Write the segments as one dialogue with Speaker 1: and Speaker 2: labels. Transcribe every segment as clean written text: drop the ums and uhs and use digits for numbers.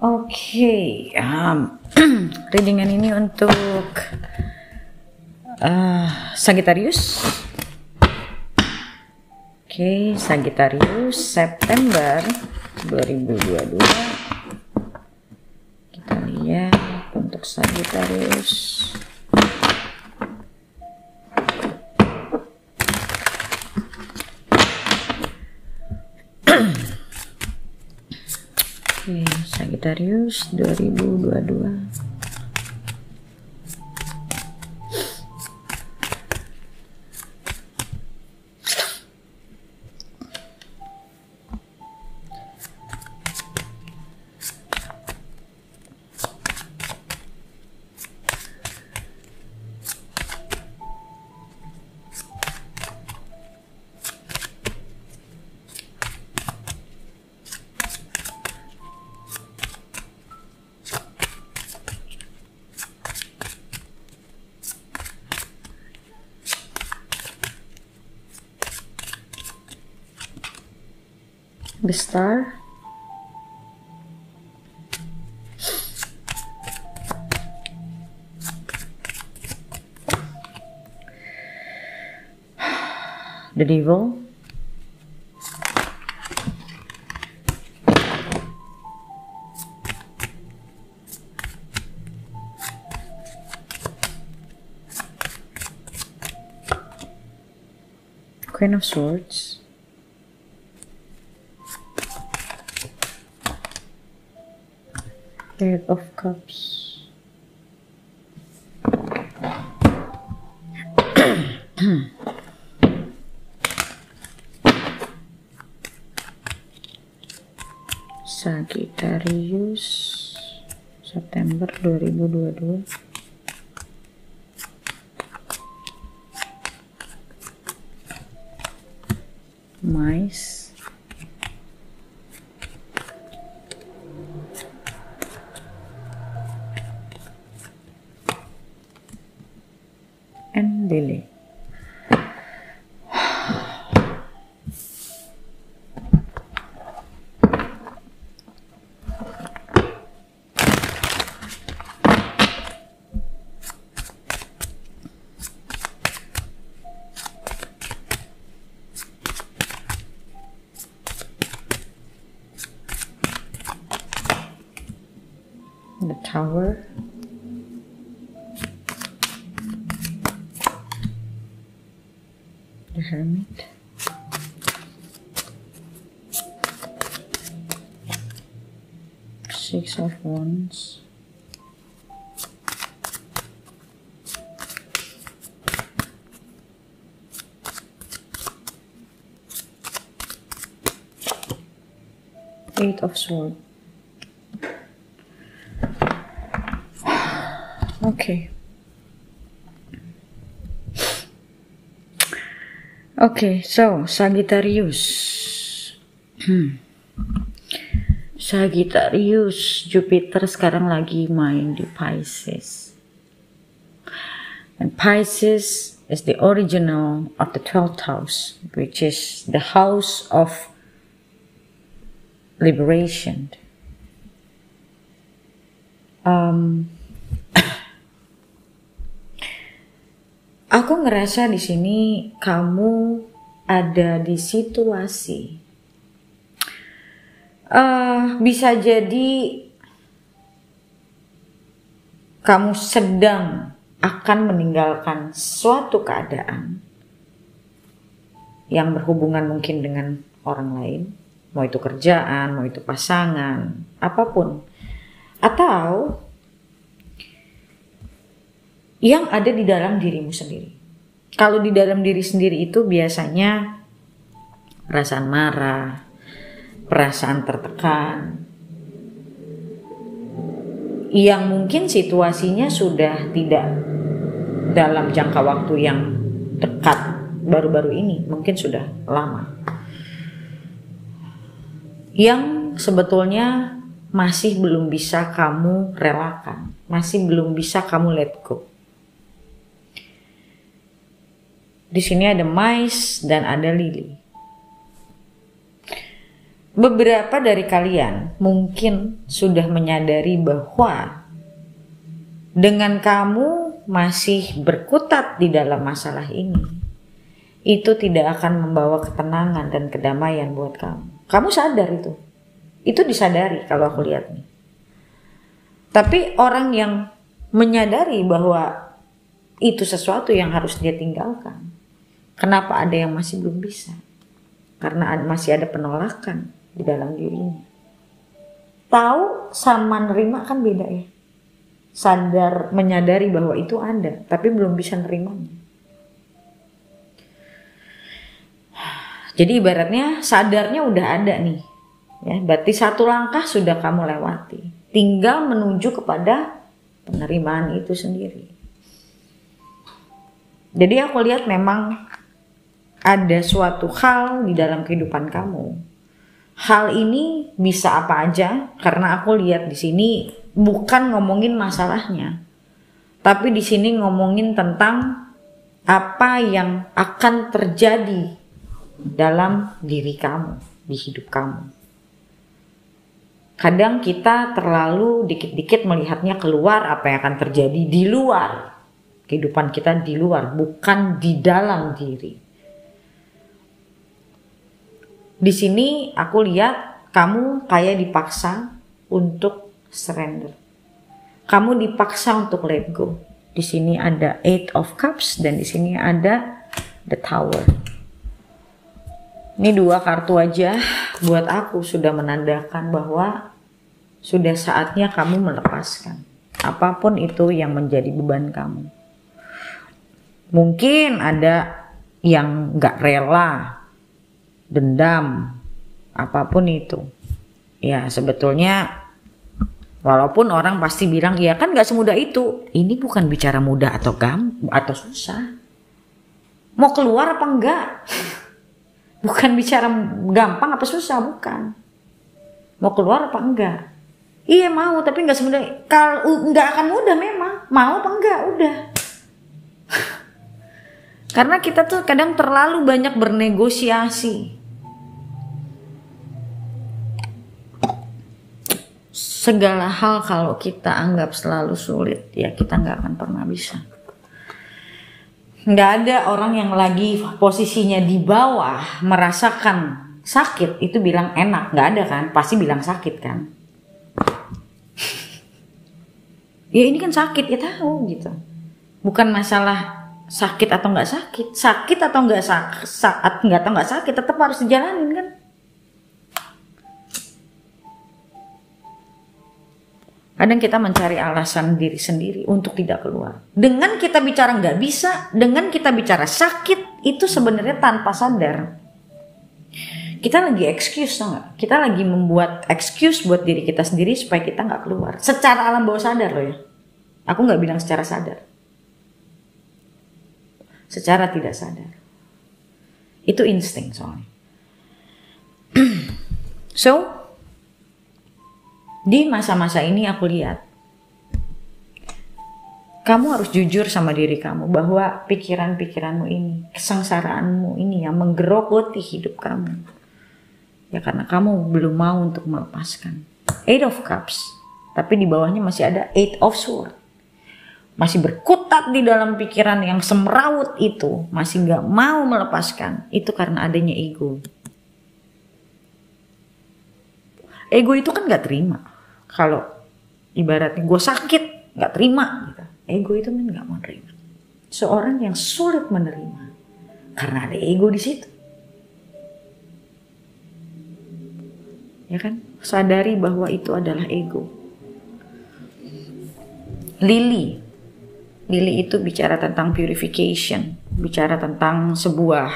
Speaker 1: Oke, readingan ini untuk Sagittarius. Oke, Sagittarius September 2022. Kita lihat untuk Sagittarius. Oke, Sagittarius 2022. The Star, the Devil, Queen of Swords, Eight of Cups, Sagittarius September 2022. Mice, and Lily. The Tower, the Hermit, Six of Wands, Eight of Swords. Okay. Okay, so Sagittarius. Sagittarius, Jupiter sekarang lagi main di Pisces. And Pisces is the original of the 12th house, which is the house of liberation. Aku ngerasa di sini kamu ada di situasi, bisa jadi kamu sedang akan meninggalkan suatu keadaan yang berhubungan mungkin dengan orang lain, mau itu kerjaan, mau itu pasangan, apapun, atau yang ada di dalam dirimu sendiri. Kalau di dalam diri sendiri itu biasanya perasaan marah, perasaan tertekan, yang mungkin situasinya sudah tidak dalam jangka waktu yang dekat, baru-baru ini, mungkin sudah lama, yang sebetulnya masih belum bisa kamu relakan, masih belum bisa kamu let go. Di sini ada Mice dan ada Lily. beberapa dari kalian mungkin sudah menyadari bahwa dengan kamu masih berkutat di dalam masalah ini, itu tidak akan membawa ketenangan dan kedamaian buat kamu. Kamu sadar itu. Itu disadari kalau aku lihat nih. Tapi orang yang menyadari bahwa itu sesuatu yang harus dia tinggalkan, kenapa ada yang masih belum bisa? Karena masih ada penolakan di dalam dirinya. Tahu sama nerima kan beda ya. Sadar, menyadari bahwa itu ada, tapi belum bisa nerimanya. Jadi ibaratnya sadarnya udah ada nih, ya, berarti satu langkah sudah kamu lewati. Tinggal menuju kepada penerimaan itu sendiri. Jadi aku lihat memang ada suatu hal di dalam kehidupan kamu. Hal ini bisa apa aja, karena aku lihat di sini bukan ngomongin masalahnya, tapi di sini ngomongin tentang apa yang akan terjadi dalam diri kamu, di hidup kamu. Kadang kita terlalu dikit-dikit melihatnya keluar, apa yang akan terjadi di luar. Kehidupan kita di luar, bukan di dalam diri. Di sini aku lihat kamu kayak dipaksa untuk surrender. Kamu dipaksa untuk let go. Di sini ada Eight of Cups dan di sini ada The Tower. Ini dua kartu aja buat aku sudah menandakan bahwa sudah saatnya kamu melepaskan apapun itu yang menjadi beban kamu. Mungkin ada yang gak rela, dendam, apapun itu. Ya sebetulnya walaupun orang pasti bilang, ya kan gak semudah itu. Ini bukan bicara mudah atau susah. Mau keluar apa enggak? Bukan bicara gampang apa susah, bukan. Mau keluar apa enggak? Iya mau, tapi gak semudah. Kalau enggak akan mudah memang. Mau apa enggak? Udah. Karena kita tuh kadang terlalu banyak bernegosiasi. Segala hal kalau kita anggap selalu sulit, ya kita nggak akan pernah bisa. Nggak ada orang yang lagi posisinya di bawah merasakan sakit itu bilang enak, nggak ada kan? Pasti bilang sakit kan? Ya ini kan sakit, ya tahu gitu. Bukan masalah sakit atau nggak sakit atau nggak sakit tetap harus dijalanin kan? Kadang kita mencari alasan diri sendiri untuk tidak keluar. Dengan kita bicara nggak bisa, dengan kita bicara sakit, itu sebenarnya tanpa sadar. Kita lagi excuse, nggak? Kita lagi membuat excuse buat diri kita sendiri supaya kita nggak keluar. Secara alam bawah sadar loh ya. Aku nggak bilang secara sadar. Secara tidak sadar. Itu insting soalnya. So, di masa-masa ini aku lihat kamu harus jujur sama diri kamu bahwa pikiran-pikiranmu ini, kesengsaraanmu ini yang menggerogoti hidup kamu. Ya karena kamu belum mau untuk melepaskan. Eight of Cups, tapi di bawahnya masih ada Eight of Swords. Masih berkutat di dalam pikiran yang semrawut itu, masih gak mau melepaskan. Itu karena adanya ego. Ego itu kan gak terima. Kalau ibaratnya gue sakit, gak terima gitu. Ego itu kan gak mau terima. Seorang yang sulit menerima karena ada ego di situ. Ya kan? Sadari bahwa itu adalah ego. Lily itu bicara tentang purification, bicara tentang sebuah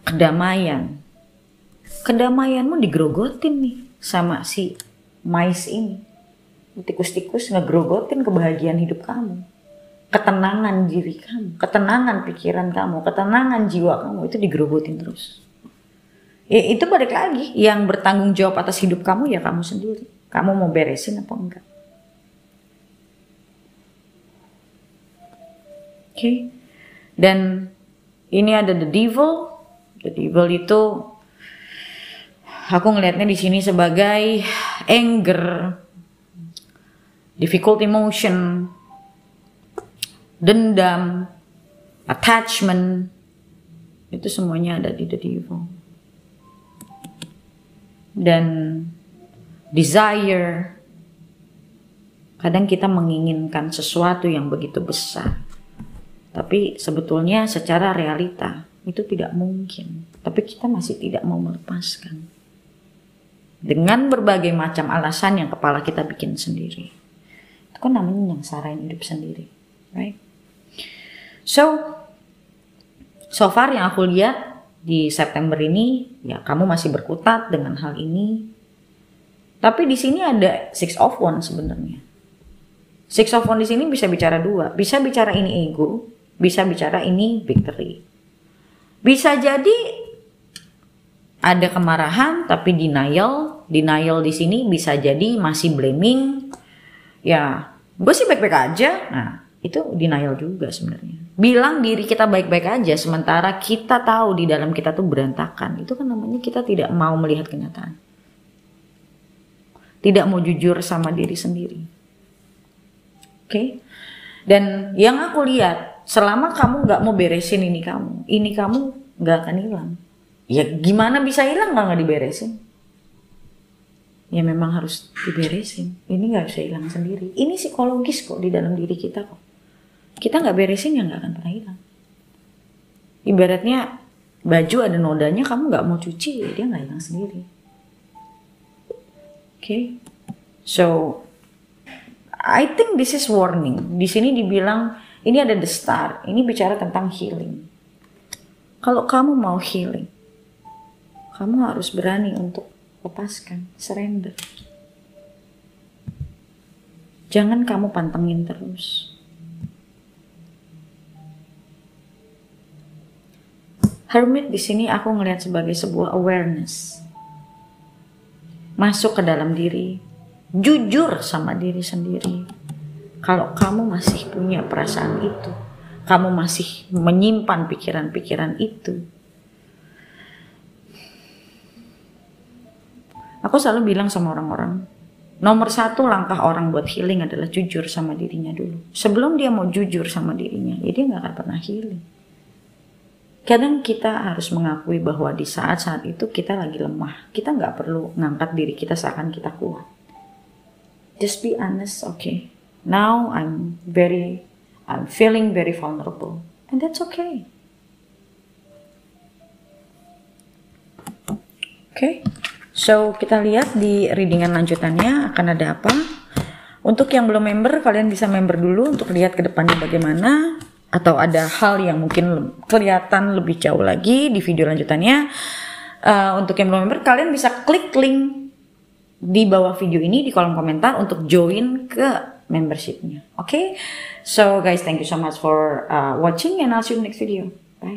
Speaker 1: kedamaian. Kedamaianmu digrogotin nih sama si mais ini. Tikus-tikus ngegrogotin kebahagiaan hidup kamu, ketenangan diri kamu, ketenangan pikiran kamu, ketenangan jiwa kamu, itu digrogotin terus. Ya itu balik lagi, yang bertanggung jawab atas hidup kamu ya kamu sendiri. Kamu mau beresin apa enggak? Oke. Dan ini ada the devil. The devil itu aku ngelihatnya di sini sebagai anger, difficult emotion, dendam, attachment, itu semuanya ada di the devil. Dan desire, kadang kita menginginkan sesuatu yang begitu besar, tapi sebetulnya secara realita itu tidak mungkin, tapi kita masih tidak mau melepaskan dengan berbagai macam alasan yang kepala kita bikin sendiri. Itu kan namanya nyangsarain hidup sendiri, right? So far yang aku lihat di September ini, ya kamu masih berkutat dengan hal ini. Tapi di sini ada Six of Wands sebenarnya. Six of Wands di sini bisa bicara dua, bisa bicara ini ego, bisa bicara ini victory. Bisa jadi ada kemarahan tapi denial di sini bisa jadi masih blaming. Ya, gue sih baik-baik aja. Nah, itu denial juga sebenarnya. Bilang diri kita baik-baik aja sementara kita tahu di dalam kita tuh berantakan. Itu kan namanya kita tidak mau melihat kenyataan. Tidak mau jujur sama diri sendiri. Oke? Dan yang aku lihat, selama kamu gak mau beresin ini kamu gak akan hilang. Ya gimana bisa hilang kalau nggak diberesin? Ya memang harus diberesin. Ini nggak bisa hilang sendiri. Ini psikologis kok di dalam diri kita kok. Kita nggak beresin ya nggak akan pernah hilang. Ibaratnya baju ada nodanya, kamu nggak mau cuci, ya dia nggak hilang sendiri. Okay? So I think this is warning. Di sini dibilang ini ada the star. Ini bicara tentang healing. Kalau kamu mau healing, kamu harus berani untuk lepaskan, surrender. Jangan kamu pantengin terus. Hermit di sini aku ngelihat sebagai sebuah awareness. Masuk ke dalam diri, jujur sama diri sendiri. Kalau kamu masih punya perasaan itu, kamu masih menyimpan pikiran-pikiran itu, aku selalu bilang sama orang-orang, nomor satu langkah orang buat healing adalah jujur sama dirinya dulu. Sebelum dia mau jujur sama dirinya, ya dia gak akan pernah healing. Kadang kita harus mengakui bahwa di saat-saat itu kita lagi lemah. Kita gak perlu ngangkat diri kita seakan kita kuat. Just be honest, okay. Now I'm feeling very vulnerable. And that's okay. Okay. So, kita lihat di readingan lanjutannya akan ada apa. Untuk yang belum member, kalian bisa member dulu untuk lihat ke depannya bagaimana. Atau ada hal yang mungkin kelihatan lebih jauh lagi di video lanjutannya. Untuk yang belum member, kalian bisa klik link di bawah video ini di kolom komentar untuk join ke membershipnya. Okay? So guys, thank you so much for watching and I'll see you in the next video. Bye.